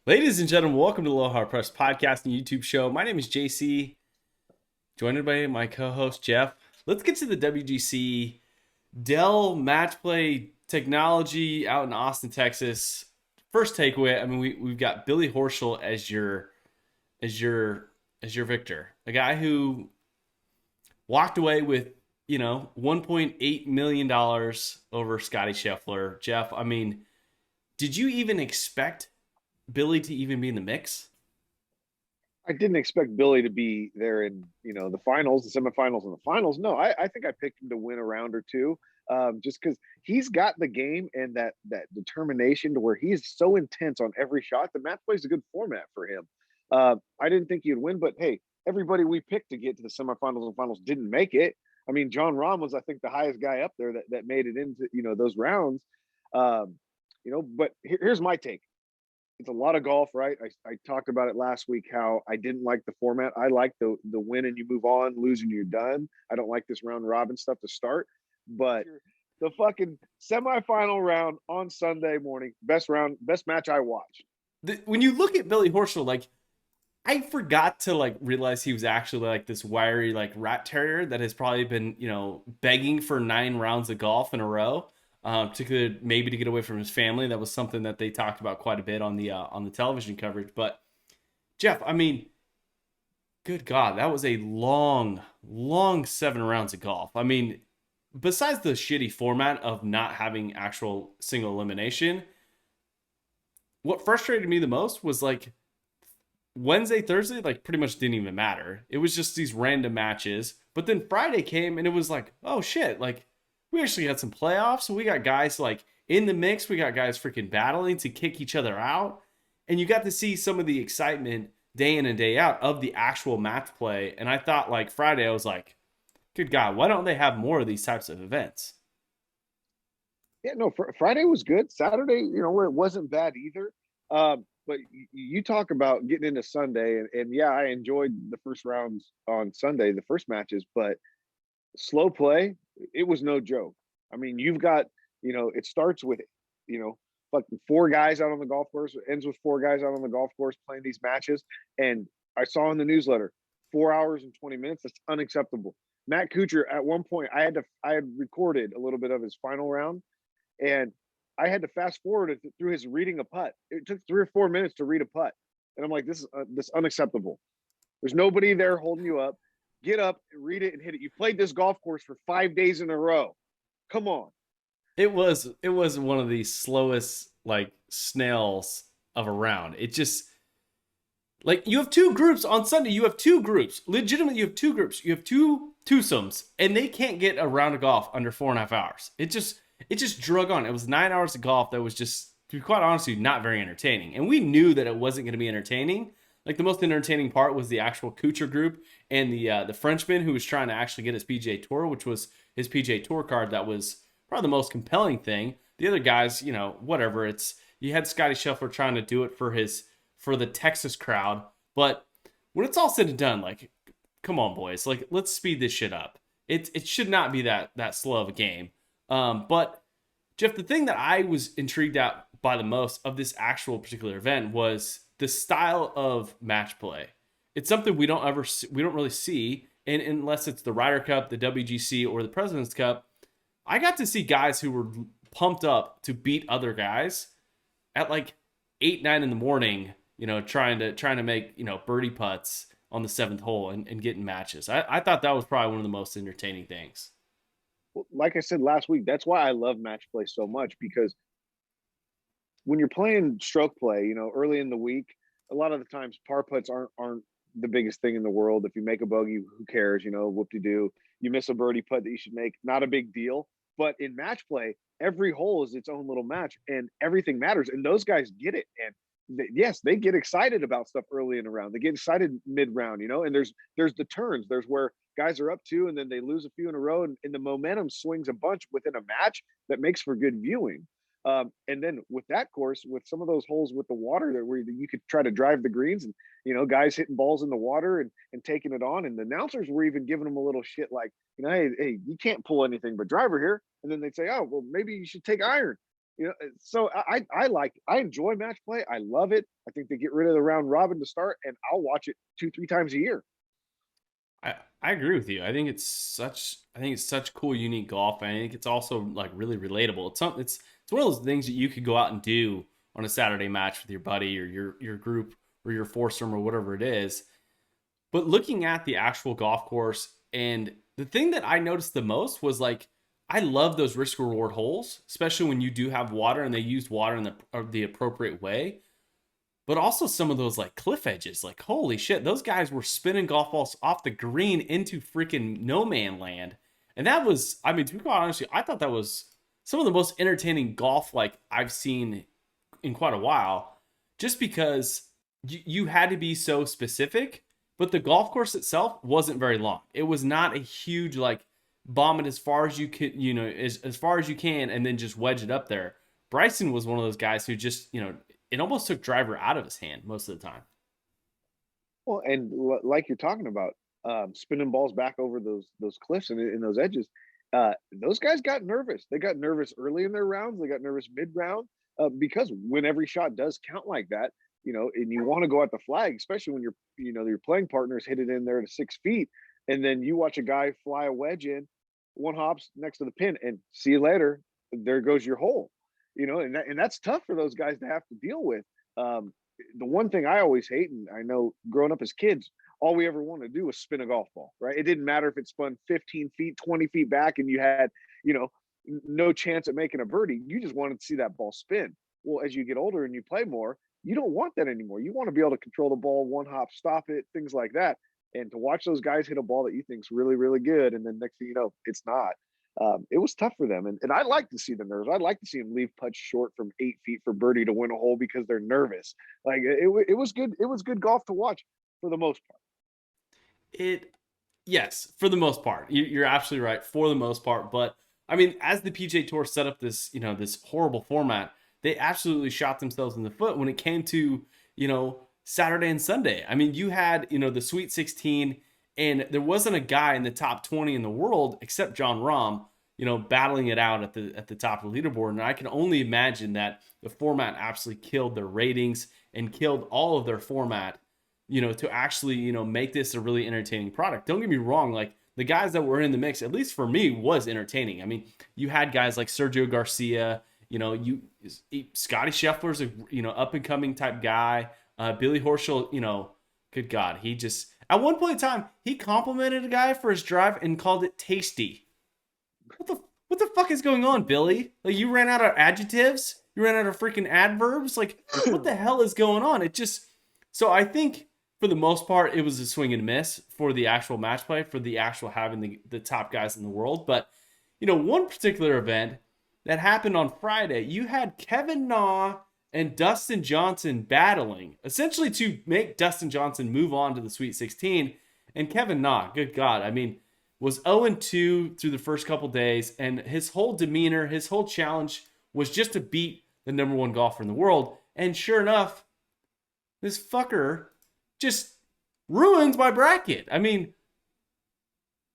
Ladies and gentlemen, welcome to the Low Hard Press podcast and YouTube show. My name is JC, joined by my co-host Jeff. Let's get to the WGC Dell match play technology out in Austin, Texas. First takeaway, I mean, we've got Billy Horschel as your as your victor, a guy who walked away with $1.8 million over Scotty Scheffler. Jeff, I mean, did you even expect Billy to even be in the mix? I didn't expect Billy to be there in the finals, the semifinals, and the finals. No, I think I picked him to win a round or two, just because he's got the game and that determination to where he's so intense on every shot. The match play is a good format for him. I didn't think he'd win, but hey, everybody we picked to get to the semifinals and finals didn't make it. I mean, John Rahm was, I think, the highest guy up there that made it into those rounds. Um, but here's my take. It's a lot of golf, right? I talked about it last week how I didn't like the format. I like the win and you move on, lose and you're done. I don't like this round robin stuff to start. But the fucking semifinal round on Sunday morning, best match I watched. When you look at Billy Horschel, like I forgot to realize he was actually like this wiry rat terrier that has probably been begging for 9 rounds of golf in a row, maybe to get away from his family. That was something that they talked about quite a bit on the television coverage. But Jeff, I mean, good God, that was a long 7 rounds of golf. I mean, besides the shitty format of not having actual single elimination, what frustrated me the most was Wednesday, Thursday, pretty much didn't even matter. It was just these random matches. But then Friday came and it was like, oh shit, we actually had some playoffs. We got guys in the mix. We got guys freaking battling to kick each other out. And you got to see some of the excitement day in and day out of the actual match play. And I thought Friday, I was like, good God, why don't they have more of these types of events? Yeah, no, Friday was good. Saturday, it wasn't bad either. But you talk about getting into Sunday, and yeah, I enjoyed the first rounds on Sunday, the first matches, but slow play, it was no joke. I mean, you've got, it starts with, fucking 4 guys out on the golf course, it ends with 4 guys out on the golf course playing these matches. And I saw in the newsletter, 4 hours and 20 minutes, that's unacceptable. Matt Kuchar, at one point, I had recorded a little bit of his final round, and I had to fast forward it through his reading a putt. It took 3 or 4 minutes to read a putt, and I'm like, this is unacceptable. There's nobody there holding you up. Get up, read it, and hit it. You played this golf course for 5 days in a row. Come on. It was one of the slowest snails of a round. It just you have two groups on Sunday. You have two groups. Legitimately, you have two groups. You have two twosomes, and they can't get a round of golf under 4.5 hours. It just drug on. It was 9 hours of golf that was just, to be quite honest with you, not very entertaining. And we knew that it wasn't going to be entertaining. The most entertaining part was the actual Kuchar group and the Frenchman who was trying to actually get his PGA Tour, which was his PGA Tour card. That was probably the most compelling thing. The other guys, whatever. You had Scotty Scheffler trying to do it for the Texas crowd, but when it's all said and done, come on, boys, let's speed this shit up. It should not be that slow of a game. But Jeff, the thing that I was intrigued at by the most of this actual particular event was the style of match play. It's something we don't really see, and unless it's the Ryder Cup, the WGC, or the President's Cup. I got to see guys who were pumped up to beat other guys at 8, 9 in the morning, trying to make birdie putts on the 7th hole and getting matches. I thought that was probably one of the most entertaining things. Well, like I said last week, that's why I love match play so much, because when you're playing stroke play, early in the week, a lot of the times par putts aren't the biggest thing in the world. If you make a bogey, who cares? Whoop de doo. You miss a birdie putt that you should make, not a big deal. But in match play, every hole is its own little match, and everything matters. And those guys get it. And yes, they get excited about stuff early in the round. They get excited mid round, And there's the turns. There's where guys are up 2 and then they lose a few in a row, and the momentum swings a bunch within a match that makes for good viewing. And then with that course, with some of those holes with the water there where you could try to drive the greens, and guys hitting balls in the water and taking it on, and the announcers were even giving them a little shit hey, you can't pull anything but driver here. And then they'd say, oh well, maybe you should take iron. So I enjoy match play. I love it. I think they get rid of the round robin to start, and I'll watch it 2-3 times a year. I agree with you. I think it's such cool, unique golf. And I think it's also like really relatable. It's one of those things that you could go out and do on a Saturday match with your buddy or your group or your foursome or whatever it is. But looking at the actual golf course, and the thing that I noticed the most was like I love those risk reward holes, especially when you do have water and they use water in the appropriate way. But also some of those like cliff edges, like holy shit, those guys were spinning golf balls off the green into freaking no man land. And that was, I mean, to be quite honest, I thought that was some of the most entertaining golf like I've seen in quite a while, just because you had to be so specific. But the golf course itself wasn't very long. It was not a huge like bomb it as far as you could, as far as you can, and then just wedge it up there. Bryson was one of those guys who just, it almost took driver out of his hand most of the time. Well, and like you're talking about, spinning balls back over those cliffs and in those edges, those guys got nervous. They got nervous early in their rounds. They got nervous mid round, because when every shot does count like that, and you want to go at the flag, especially when your playing partners hit it in there to 6 feet, and then you watch a guy fly a wedge in, one hops next to the pin, and see you later. There goes your hole. And that's tough for those guys to have to deal with. The one thing I always hate, and I know growing up as kids, all we ever wanted to do was spin a golf ball, right? It didn't matter if it spun 15 feet, 20 feet back, and you had, no chance at making a birdie. You just wanted to see that ball spin. Well, as you get older and you play more, you don't want that anymore. You want to be able to control the ball, one hop, stop it, things like that. And to watch those guys hit a ball that you think's really, really good, and then next thing you know, it's not. It was tough for them, and I like to see the nerves. I'd like to see them leave putts short from 8 feet for birdie to win a hole because they're nervous. Like it was good. It was good golf to watch for the most part. It, yes, for the most part, you're absolutely right for the most part. But I mean, as the PJ Tour set up this, this horrible format, they absolutely shot themselves in the foot when it came to, Saturday and Sunday. I mean, you had, the Sweet 16, and there wasn't a guy in the top 20 in the world except John Rahm, battling it out at the top of the leaderboard. And I can only imagine that the format absolutely killed their ratings and killed all of their format, to actually, make this a really entertaining product. Don't get me wrong, like the guys that were in the mix, at least for me, was entertaining. I mean, you had guys like Sergio Garcia, Scotty Scheffler's a up and coming type guy. Billy Horschel, good God, he just at one point in time he complimented a guy for his drive and called it tasty. What the fuck is going on, Billy? Like you ran out of adjectives, you ran out of freaking adverbs. Like what the hell is going on? It just so I think for the most part it was a swing and miss for the actual match play, for the actual having the top guys in the world. But one particular event that happened on Friday, you had Kevin Na and Dustin Johnson battling, essentially to make Dustin Johnson move on to the Sweet 16. And Kevin Na, good God, I mean, was 0-2 through the first couple days, and his whole demeanor, his whole challenge was just to beat the number one golfer in the world. And sure enough, this fucker just ruins my bracket. I mean,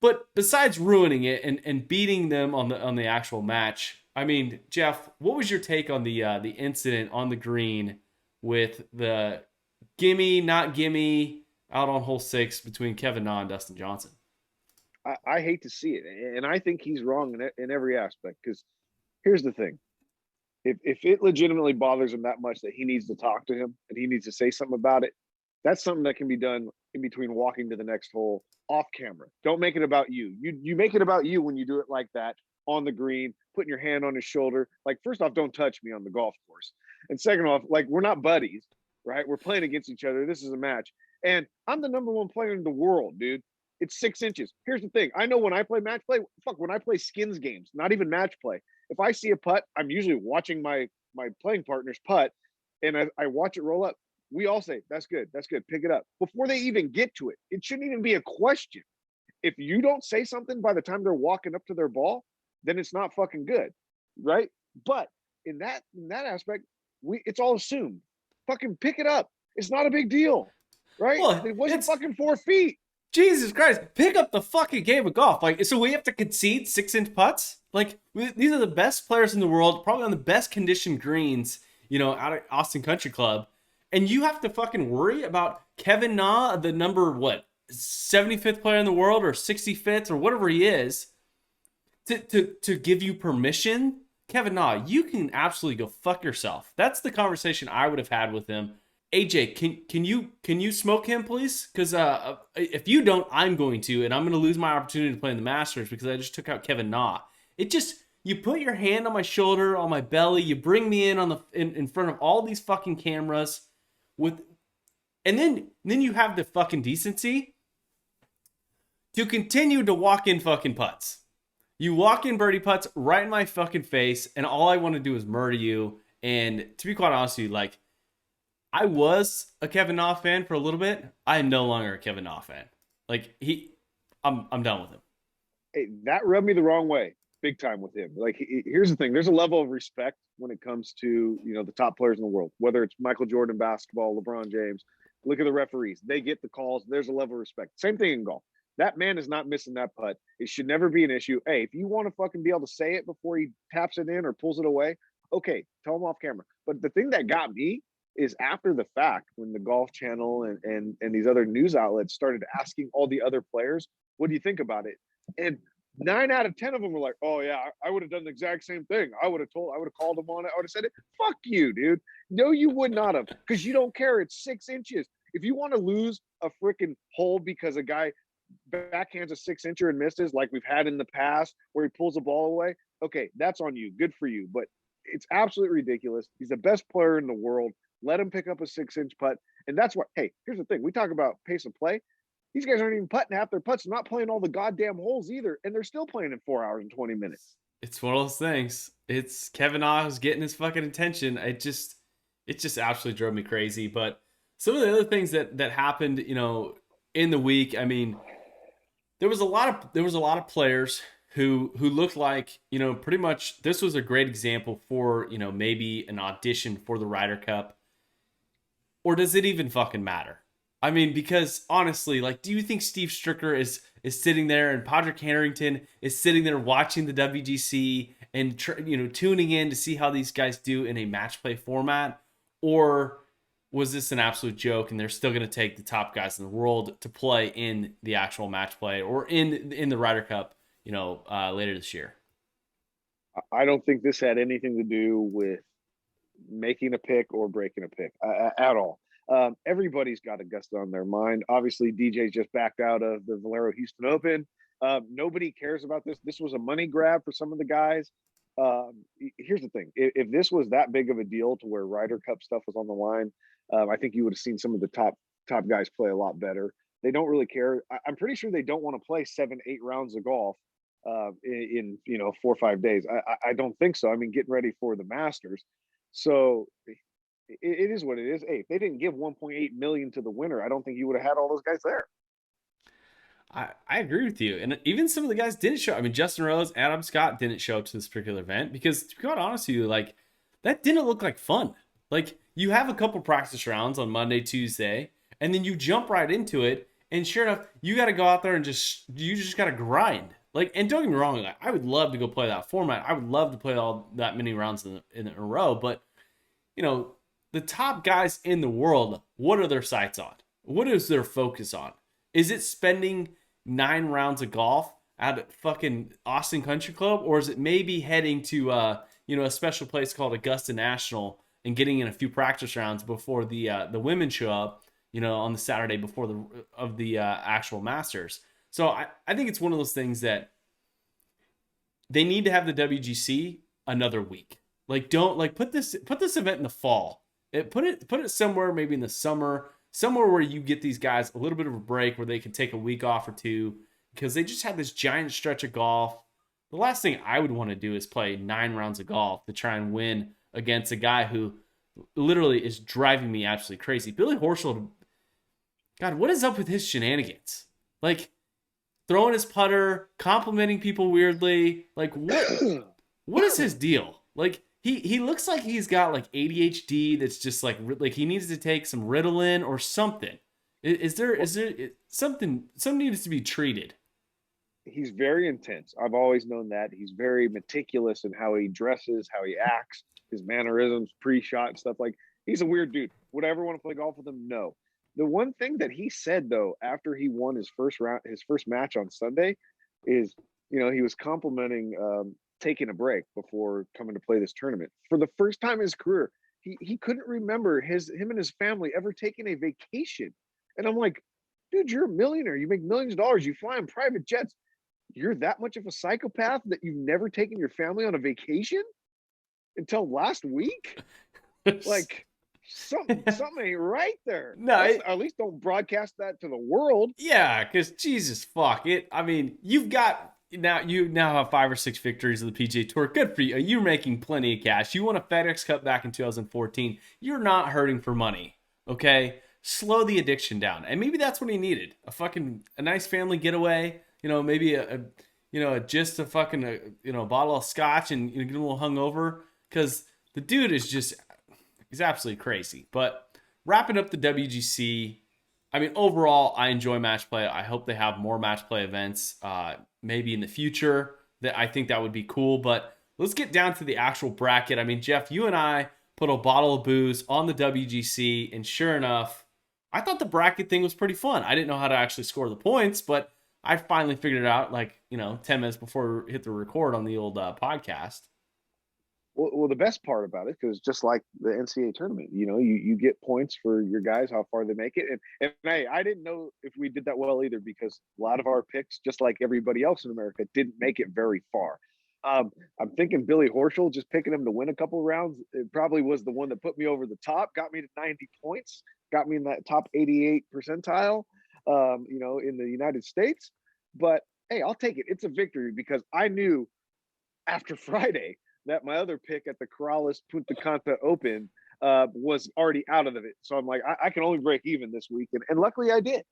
but besides ruining it and beating them on the actual match, I mean, Jeff, what was your take on the incident on the green with the gimme, not gimme out on hole 6 between Kevin Na and Dustin Johnson? I hate to see it, and I think he's wrong in every aspect. Because here's the thing: if it legitimately bothers him that much that he needs to talk to him and he needs to say something about it, that's something that can be done in between walking to the next hole off camera. Don't make it about you. You make it about you when you do it like that on the green, putting your hand on his shoulder. Like, first off, don't touch me on the golf course. And second off, like, we're not buddies, right? We're playing against each other. This is a match. And I'm the number one player in the world, dude. It's 6 inches. Here's the thing. I know when I play match play, when I play skins games, not even match play, if I see a putt, I'm usually watching my playing partner's putt, and I watch it roll up. We all say, that's good, pick it up. Before they even get to it, it shouldn't even be a question. If you don't say something by the time they're walking up to their ball, then it's not fucking good, right? But in that aspect, it's all assumed. Fucking pick it up. It's not a big deal, right? Well, It wasn't fucking 4 feet. Jesus Christ, pick up the fucking game of golf. Like, so we have to concede 6-inch putts? Like, these are the best players in the world, probably on the best conditioned greens, out at Austin Country Club. And you have to fucking worry about Kevin Na, the number, 75th player in the world or 65th or whatever he is, to give you permission? Kevin Na, you can absolutely go fuck yourself. That's the conversation I would have had with him. AJ, can you smoke him, please? Because if you don't, I'm going to, and I'm going to lose my opportunity to play in the Masters because I just took out Kevin Na. It just, you put your hand on my shoulder, on my belly, you bring me in front of all these fucking cameras, and then you have the fucking decency to continue to walk in fucking putts. You walk in birdie putts right in my fucking face, and all I want to do is murder you. And to be quite honest with you, like, I was a Kevin Na fan for a little bit. I am no longer a Kevin Na fan. Like, I'm done with him. Hey, that rubbed me the wrong way, big time with him. Like, here's the thing: there's a level of respect when it comes to the top players in the world. Whether it's Michael Jordan basketball, LeBron James. Look at the referees; they get the calls. There's a level of respect. Same thing in golf. That man is not missing that putt. It should never be an issue. Hey, if you want to fucking be able to say it before he taps it in or pulls it away, okay, tell him off camera. But the thing that got me is after the fact, when the Golf Channel and these other news outlets started asking all the other players, what do you think about it? And 9 out of 10 of them were like, oh yeah, I would have done the exact same thing. I would have called him on it. I would have said it. Fuck you, dude. No, you would not have, because you don't care. It's 6 inches. If you want to lose a freaking hole because a guy backhands a 6-incher and misses, like we've had in the past, where he pulls the ball away, okay, that's on you. Good for you. But it's absolutely ridiculous. He's the best player in the world. Let him pick up a 6-inch putt. And that's what, hey, here's the thing. We talk about pace of play. These guys aren't even putting half their putts. They're not playing all the goddamn holes either. And they're still playing in 4 hours and 20 minutes. It's one of those things. It's Kevin Na who's getting his fucking attention. It just absolutely drove me crazy. But some of the other things that happened, in the week, I mean, there was a lot of players who looked like, pretty much this was a great example for, maybe an audition for the Ryder Cup. Or does it even fucking matter? I mean, because honestly, like, do you think Steve Stricker is sitting there and Padraig Harrington is sitting there watching the WGC and tuning in to see how these guys do in a match play format? Or was this an absolute joke and they're still going to take the top guys in the world to play in the actual match play or in the Ryder Cup, later this year? I don't think this had anything to do with making a pick or breaking a pick at all. Everybody's got Augusta on their mind. Obviously, DJ's just backed out of the Valero Houston Open. Nobody cares about this. This was a money grab for some of the guys. Here's the thing: if this was that big of a deal to where Ryder Cup stuff was on the line, I think you would have seen some of the top guys play a lot better. They don't really care. I'm pretty sure they don't want to play 7-8 rounds of golf in 4 or 5 days. I don't think so. I mean, getting ready for the Masters. So it is what it is. Hey, if they didn't give 1.8 million to the winner, I don't think you would have had all those guys there. I agree with you. And even some of the guys didn't show. I mean, Justin Rose, Adam Scott didn't show up to this particular event because, to be quite honest with you, like, that didn't look like fun. Like, you have a couple practice rounds on Monday, Tuesday, and then you jump right into it. And sure enough, you got to go out there and just got to grind. Like, and don't get me wrong, like, I would love to go play that format. I would love to play all that many rounds in a row. But, the top guys in the world, what are their sights on? What is their focus on? Is it spending 9 rounds of golf at fucking Austin Country Club? Or is it maybe heading to, a special place called Augusta National and getting in a few practice rounds before the women show up, on the Saturday before the actual Masters? So I think it's one of those things that they need to have the WGC another week. Like, don't put this event in the fall. Put it somewhere, maybe in the summer, somewhere where you get these guys a little bit of a break where they can take a week off or two, because they just had this giant stretch of golf. The last thing I would want to do is play 9 rounds of golf to try and win against a guy who literally is driving me absolutely crazy. Billy Horschel, God, what is up with his shenanigans? Like, throwing his putter, complimenting people weirdly. Like, what is his deal? Like, he looks like he's got like ADHD that's just like he needs to take some Ritalin or something. Is there something needs to be treated? He's very intense. I've always known that. He's very meticulous in how he dresses, how he acts, his mannerisms, pre-shot stuff. Like he's a weird dude. Would I ever want to play golf with him? No. The one thing that he said though, after he won his first match on Sunday, is he was complimenting taking a break before coming to play this tournament for the first time in his career. He couldn't remember him and his family ever taking a vacation, and I'm like, dude, you're a millionaire. You make millions of dollars. You fly in private jets. You're that much of a psychopath that you've never taken your family on a vacation until last week? Like something ain't right there. No, At least don't broadcast that to the world. yeah, because Jesus fuck it. I mean, you now have 5 or 6 victories of the PGA Tour. Good for you. You're making plenty of cash. You won a FedEx Cup back in 2014. You're not hurting for money. Okay, slow the addiction down, and maybe that's what he needed. A nice family getaway. Maybe just a fucking bottle of scotch and get a little hungover, because the dude he's absolutely crazy. But wrapping up the WGC, I mean, overall, I enjoy match play. I hope they have more match play events, maybe in the future. That I think that would be cool. But let's get down to the actual bracket. I mean, Jeff, you and I put a bottle of booze on the WGC, and sure enough, I thought the bracket thing was pretty fun. I didn't know how to actually score the points, but I finally figured it out 10 minutes before we hit the record on the old podcast. Well, the best part about it, because just like the NCAA tournament, you get points for your guys, how far they make it. And hey, I didn't know if we did that well either, because a lot of our picks, just like everybody else in America, didn't make it very far. I'm thinking Billy Horschel, just picking him to win a couple of rounds, it probably was the one that put me over the top, got me to 90 points, got me in that top 88 percentile, in the United States. But hey, I'll take it. It's a victory, because I knew after Friday that my other pick at the Corrales Punta Cana Open was already out of it. So I'm like, I can only break even this week. And luckily I did.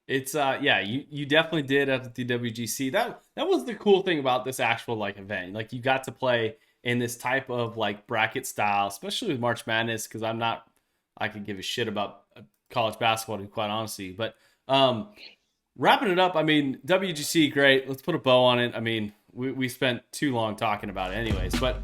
It's yeah, you definitely did at the WGC. That was the cool thing about this actual event. Like, you got to play in this type of bracket style, especially with March Madness, because I could give a shit about college basketball, to be quite honestly. But wrapping it up, I mean, WGC, great. Let's put a bow on it. I mean, we spent too long talking about it anyways, but